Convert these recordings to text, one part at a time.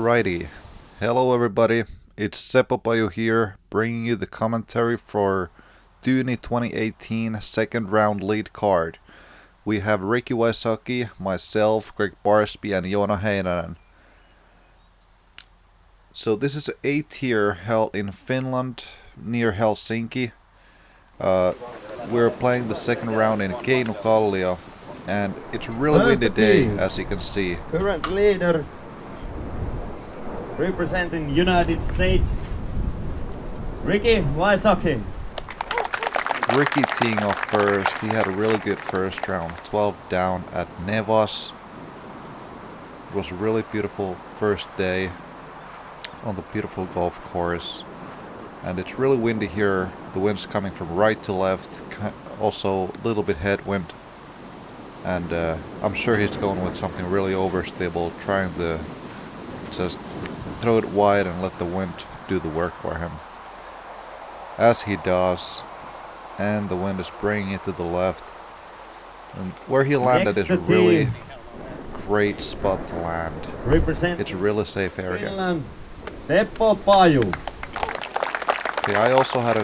Alrighty. Hello everybody. It's Seppo Paju here, bringing you the commentary for Tyyni 2018 second round lead card. We have Ricky Wysocki, myself, Gregg Barsby and Joona Heinänen. So this is a tier held in Finland, near Helsinki. We're playing the second round in Keinukallio, and it's a really windy day, as you can see. Current leader, representing United States, Ricky Wysocki. Ricky teeing off first. He had a really good first round, 12 down at Nevas. It was a really beautiful first day on the beautiful golf course. And it's really windy here. The wind's coming from right to left, also a little bit headwind. And I'm sure he's going with something really overstable, trying to just throw it wide and let the wind do the work for him. As he does, and the wind is bringing it to the left. And where he landed is a really great spot to land. It's a really safe area. Finland, Seppo Paju. Okay, I also had a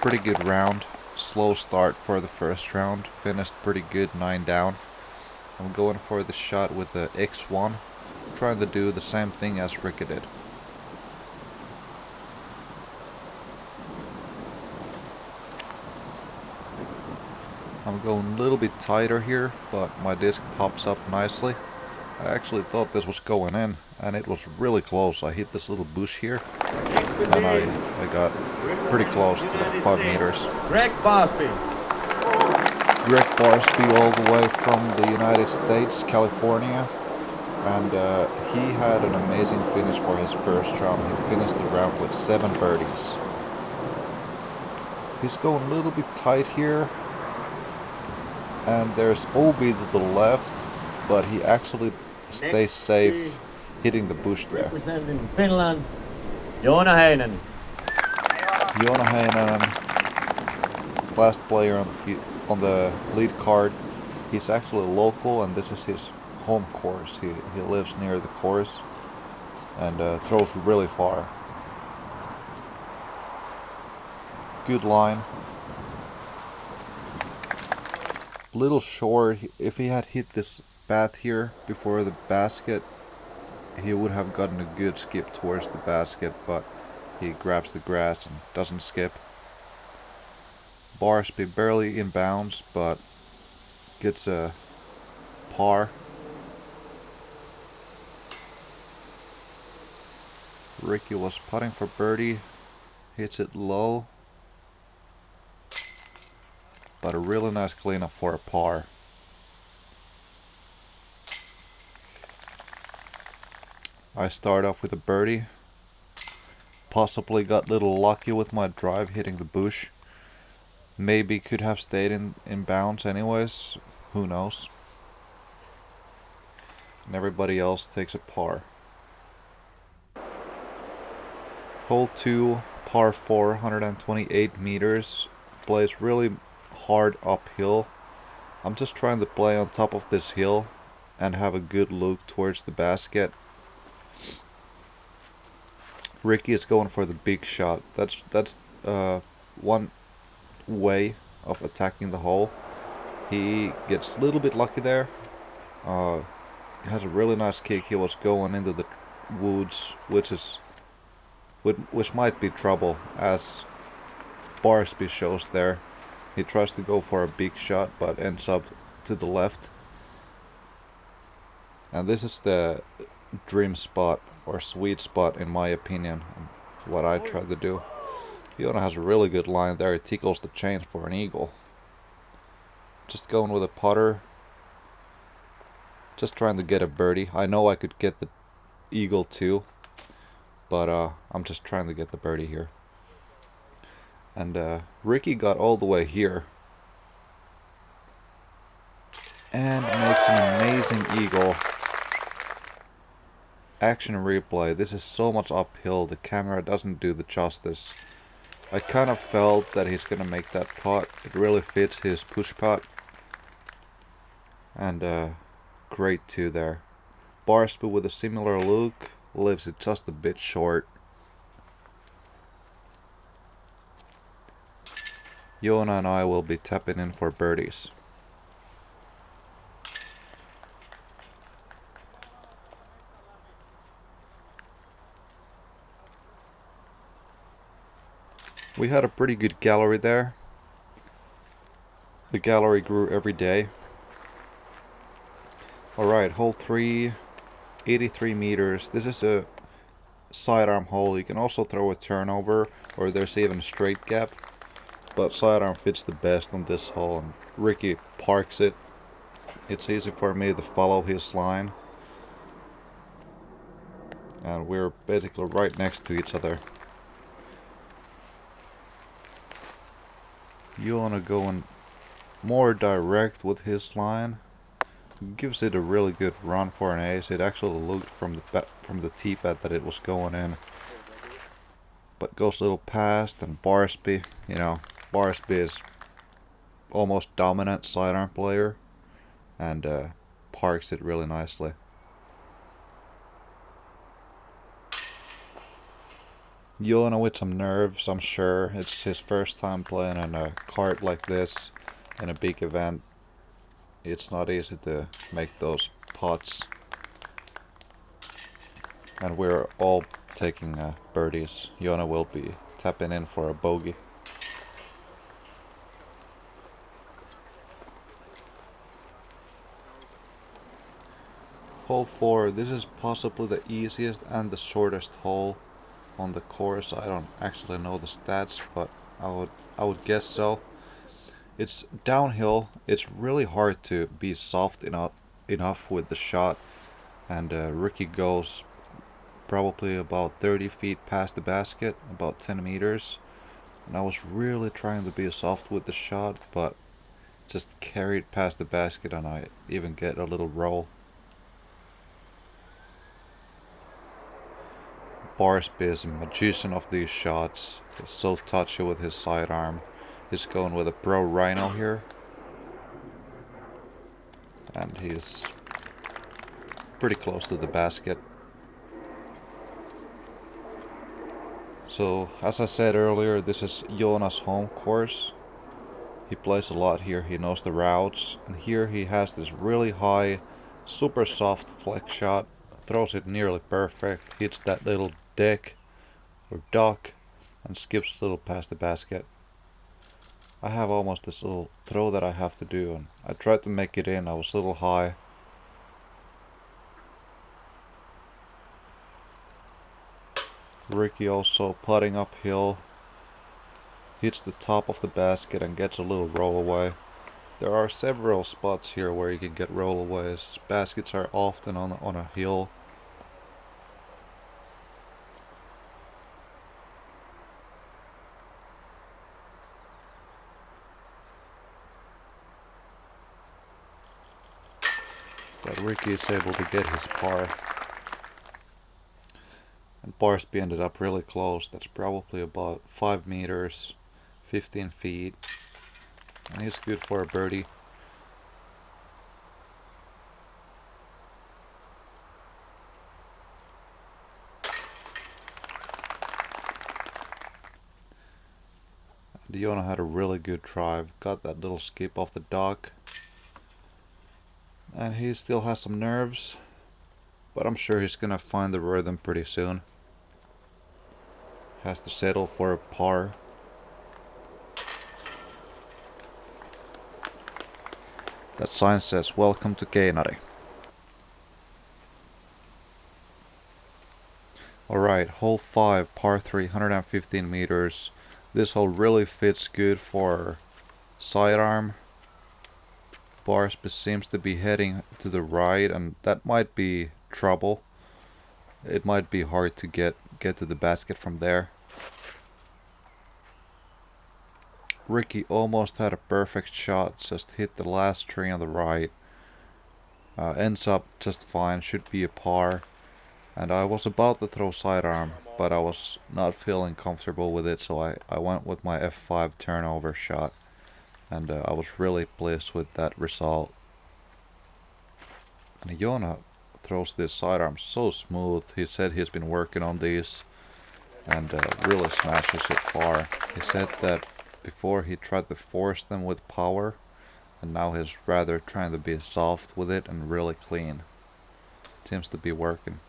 pretty good round. Slow start for the first round. Finished pretty good, 9 down. I'm going for the shot with the X1. Trying to do the same thing as Ricky did. I'm going a little bit tighter here, but my disc pops up nicely. I actually thought this was going in, and it was really close. I hit this little bush here, and I got pretty close to 5 meters. Gregg Barsby. Gregg Barsby all the way from the United States, California. And he had an amazing finish for his first round. He finished the round with 7 birdies. He's going a little bit tight here. And there's OB to the left, but he actually stays safe hitting the bush there. Representing Finland, Joona Heinänen. Joona Heinänen, last player on the lead card. He's actually local, and this is his home course. He lives near the course and throws really far. Good line. Little short. If he had hit this path here before the basket, he would have gotten a good skip towards the basket, but he grabs the grass and doesn't skip. Barsby barely in bounds, but gets a par. Ricky was putting for birdie, hits it low, but a really nice cleanup for a par. I start off with a birdie. Possibly got a little lucky with my drive hitting the bush. Maybe could have stayed in bounds anyways. Who knows? And everybody else takes a par. Hole 2, par 4, 128 meters. Plays really hard uphill. I'm just trying to play on top of this hill and have a good look towards the basket. Ricky is going for the big shot. That's one way of attacking the hole. He gets a little bit lucky there. He has a really nice kick. He was going into the woods, which might be trouble, as Barsby shows there. He tries to go for a big shot, but ends up to the left. And this is the dream spot, or sweet spot in my opinion, what I try to do. Joona has a really good line there. He tickles the chains for an eagle. Just going with a putter. Just trying to get a birdie. I know I could get the eagle too, but I'm just trying to get the birdie here. And Ricky got all the way here and makes an amazing eagle. Action replay. This is so much uphill. The camera doesn't do the justice. I kind of felt that he's gonna make that putt. It really fits his push putt. And great too there. Barsby with a similar look. leaves it just a bit short. Joona and I will be tapping in for birdies. We had a pretty good gallery there. The gallery grew every day. Alright, hole 3, 83 meters. This is a sidearm hole. You can also throw a turnover, or there's even a straight gap. But sidearm fits the best on this hole, and Ricky parks it. It's easy for me to follow his line. And we're basically right next to each other. Joona going more direct with his line. Gives it a really good run for an ace. It actually looked from the tee pad that it was going in. But goes a little past, and Barsby, Barsby is almost dominant sidearm player. And parks it really nicely. Joona with some nerves, I'm sure. It's his first time playing on a cart like this in a big event. It's not easy to make those putts. And we're all taking birdies. Joona will be tapping in for a bogey. Hole 4, this is possibly the easiest and the shortest hole on the course. I don't actually know the stats, but I would guess so. It's downhill. It's really hard to be soft enough with the shot, and Ricky goes probably about 30 feet past the basket, about 10 meters, and I was really trying to be soft with the shot, but just carried past the basket, and I even get a little roll. Barsby is a magician of these shots. He's so touchy with his sidearm. He's going with a pro rhino here. And he's pretty close to the basket. So, as I said earlier, this is Joona's home course. He plays a lot here, he knows the routes. And here he has this really high, super soft flex shot. Throws it nearly perfect, hits that little deck or dock, and skips a little past the basket. I have almost this little throw that I have to do, and I tried to make it in. I was a little high. Ricky also putting uphill, hits the top of the basket and gets a little roll away. There are several spots here where you can get rollaways. Baskets are often on a hill. But Ricky is able to get his par. And Barsby ended up really close. That's probably about 5 meters, 15 feet. And he's good for a birdie. And Joona had a really good drive. Got that little skip off the dock. And he still has some nerves, but I'm sure he's gonna find the rhythm pretty soon. Has to settle for a par. That sign says, "Welcome to Keinari." Alright, hole 5, par 3, 115 meters. This hole really fits good for sidearm. Barsby seems to be heading to the right, and that might be trouble. It might be hard to get to the basket from there. Ricky almost had a perfect shot, just hit the last tree on the right. Ends up just fine, should be a par. And I was about to throw sidearm, but I was not feeling comfortable with it, so I went with my F5 turnover shot. And I was really pleased with that result. And Joona throws these sidearms so smooth. He said he's been working on these and really smashes it far. He said that before he tried to force them with power, and now he's rather trying to be soft with it and really clean. Seems to be working.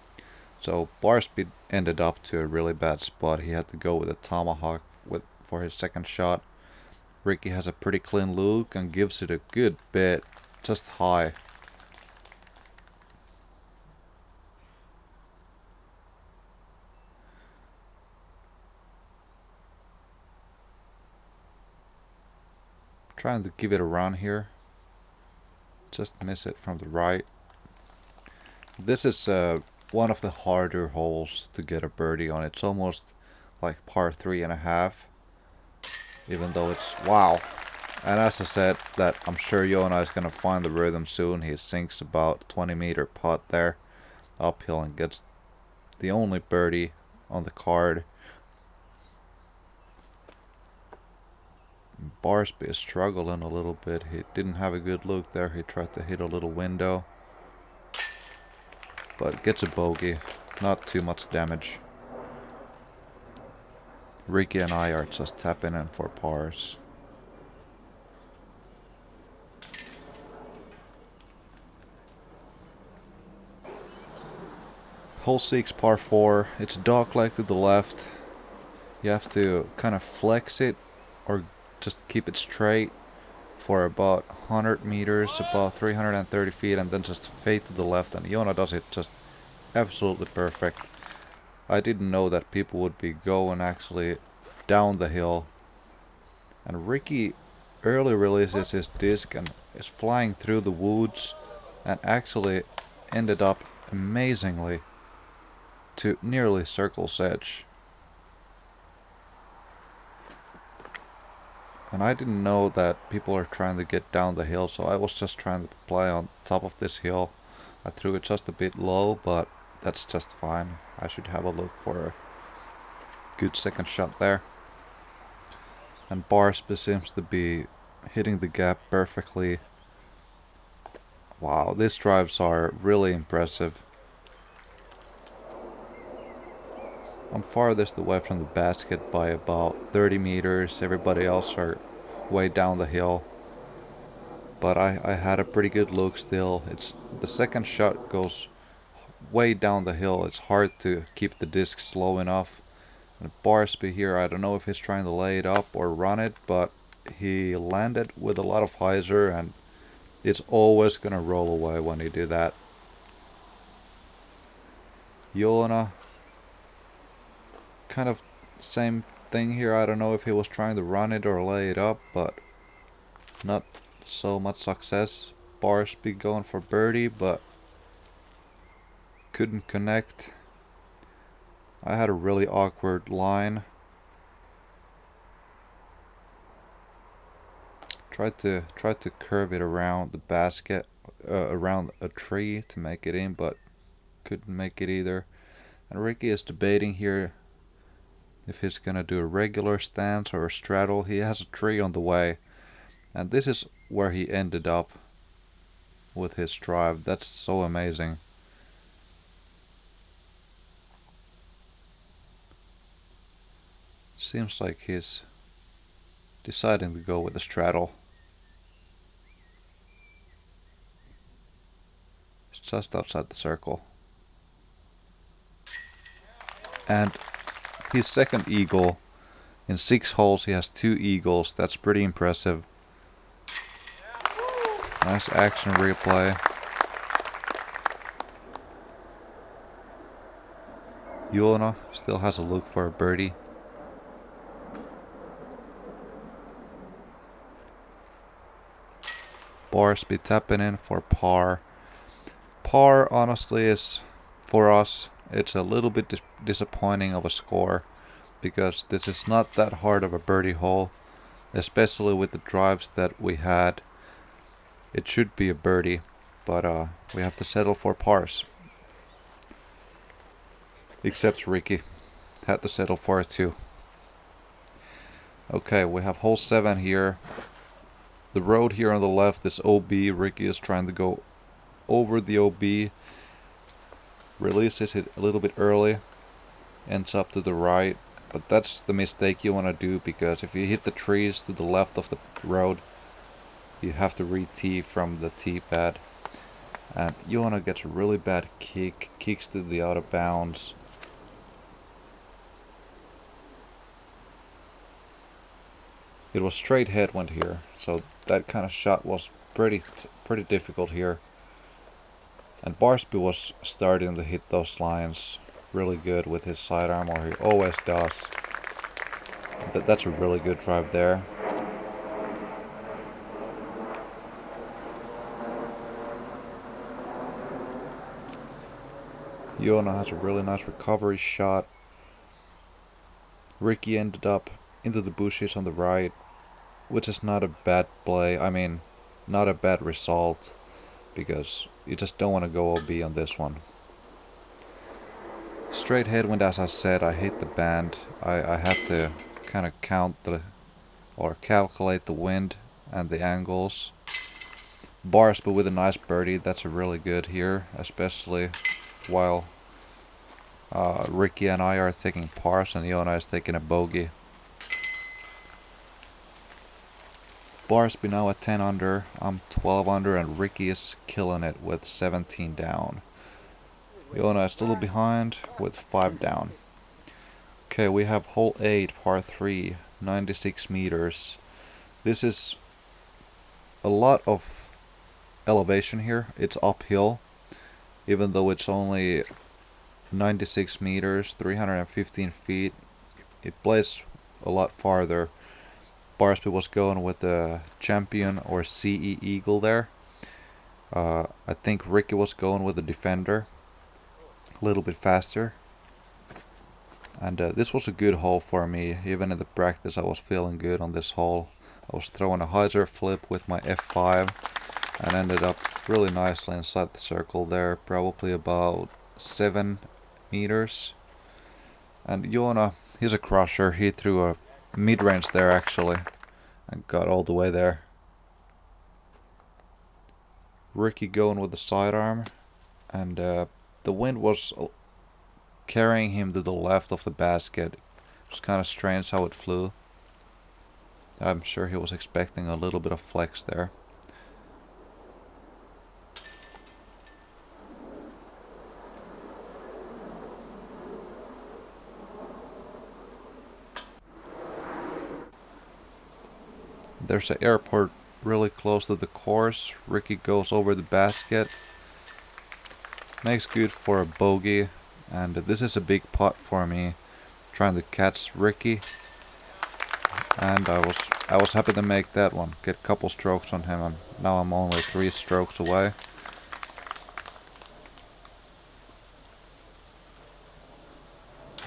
So Barsby ended up to a really bad spot. He had to go with a tomahawk for his second shot. Ricky has a pretty clean look and gives it a good bit, just high. Trying to give it a run here. Just miss it from the right. This is one of the harder holes to get a birdie on. It's almost like par 3.5. Even though it's wow. And as I said, that I'm sure Joona is gonna find the rhythm soon. He sinks about 20-meter putt there uphill and gets the only birdie on the card. Barsby is struggling a little bit. He didn't have a good look there. He tried to hit a little window, but gets a bogey. Not too much damage. Ricky and I are just tapping in for pars. Hole 6, par 4. It's a dogleg to the left. You have to kind of flex it or just keep it straight for about 100 meters, about 330 feet, and then just fade to the left. And Joona does it just absolutely perfect. I didn't know that people would be going actually down the hill. And Ricky early releases his disc and is flying through the woods and actually ended up amazingly to nearly circle's edge. And I didn't know that people are trying to get down the hill, so I was just trying to play on top of this hill. I threw it just a bit low, but that's just fine. I should have a look for a good second shot there. And Barsby seems to be hitting the gap perfectly. Wow, these drives are really impressive. I'm farthest away from the basket by about 30 meters. Everybody else are way down the hill. But I had a pretty good look still. It's the second shot goes way down the hill. It's hard to keep the disc slow enough. And Barsby here, I don't know if he's trying to lay it up or run it, but he landed with a lot of hyzer, and it's always gonna roll away when you do that. Joona, kind of same thing here. I don't know if he was trying to run it or lay it up, but not so much success. Barsby going for birdie, but couldn't connect. I had a really awkward line. Tried to curve it around the basket, around a tree to make it in, but couldn't make it either. And Ricky is debating here if he's gonna do a regular stance or a straddle. He has a tree on the way, and this is where he ended up with his drive. That's so amazing. Seems like he's deciding to go with a straddle. It's just outside the circle. And his second eagle. In 6 holes he has 2 eagles. That's pretty impressive. Nice action replay. Joona still has a look for a birdie. Barsby tapping in for par. Par honestly is, for us, it's a little bit disappointing of a score, because this is not that hard of a birdie hole, especially with the drives that we had. It should be a birdie, but we have to settle for pars. Except Ricky had to settle for it too. Okay, we have hole 7 here. The road here on the left is OB. Ricky is trying to go over the OB. releases it a little bit early, ends up to the right, but that's the mistake you want to do, because if you hit the trees to the left of the road, you have to re-tee from the tee pad. And Joona gets a really bad kicks to the out of bounds. It was straight headwind here, so that kind of shot was pretty difficult here. And Barsby was starting to hit those lines really good with his sidearm, or he always does. That's a really good drive there. Joona has a really nice recovery shot. Ricky ended up into the bushes on the right, which is not a bad play. I mean, not a bad result, because you just don't want to go OB on this one. Straight headwind, as I said, I hate the band. I had to kind of calculate the wind and the angles. Barsby with a nice birdie, that's a really good here, especially while Ricky and I are taking pars and Joona is taking a bogey. Barsby now at 10 under, I'm 12 under, and Ricky is killing it with 17 down. Joona is still behind with 5 down. Okay, we have hole 8, par 3, 96 meters. This is a lot of elevation here. It's uphill, even though it's only 96 meters, 315 feet. It plays a lot farther. Barsby was going with the Champion or CE Eagle there. I think Ricky was going with the Defender, a little bit faster. And this was a good hole for me. Even in the practice I was feeling good on this hole. I was throwing a hyzer flip with my F5 and ended up really nicely inside the circle there, probably about 7 meters. And Joona, he's a crusher. He threw a mid-range there actually and got all the way there. Ricky going with the sidearm, and the wind was carrying him to the left of the basket. It was kind of strange how it flew. I'm sure he was expecting a little bit of flex there. There's an airport really close to the course. Ricky goes over the basket. Makes good for a bogey. And this is a big putt for me, trying to catch Ricky. And I was happy to make that one. Get a couple strokes on him, and now I'm only 3 strokes away.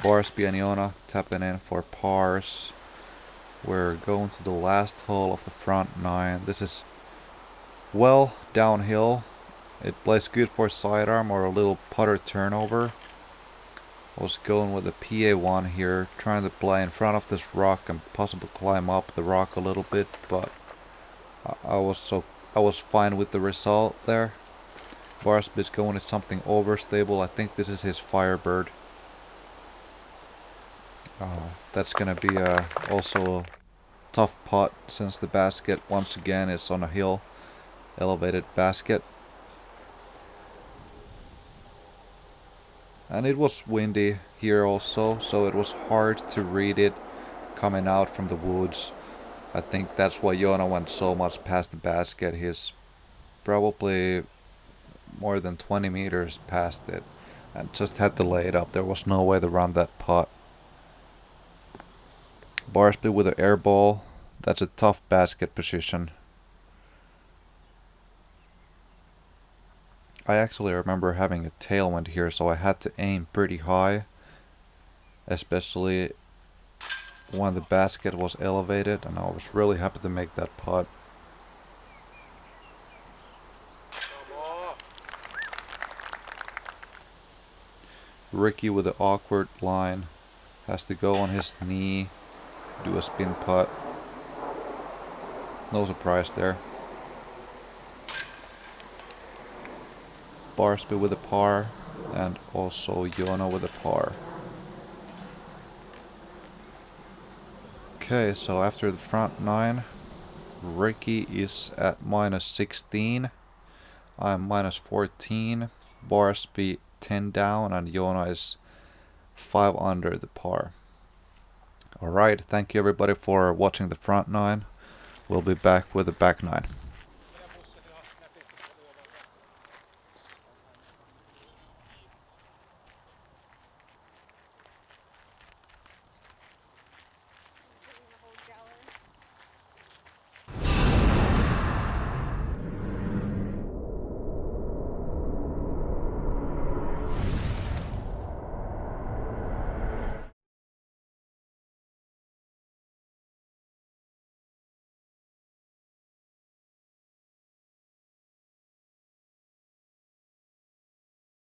Barsby and Joona tapping in for pars. We're going to the last hole of the front 9. This is well downhill. It plays good for sidearm or a little putter turnover. I was going with a PA1 here, trying to play in front of this rock and possibly climb up the rock a little bit, but I was fine with the result there. Barsby's going with something overstable. I think this is his Firebird. That's gonna be also a tough putt, since the basket once again is on a hill, elevated basket. And it was windy here also, so it was hard to read it coming out from the woods. I think that's why Joona went so much past the basket. He's probably more than 20 meters past it and just had to lay it up. There was no way to run that putt. Barsby with an air ball. That's a tough basket position. I actually remember having a tailwind here, so I had to aim pretty high, especially when the basket was elevated, and I was really happy to make that putt. Ricky with the awkward line has to go on his knee, do a spin putt. No surprise there. Barsby with a par. And also Joona with a par. Okay, so after the front 9, Ricky is at minus 16. I'm minus 14. Barsby 10 down, and Joona is 5 under the par. Alright, thank you everybody for watching the front 9. We'll be back with the back 9.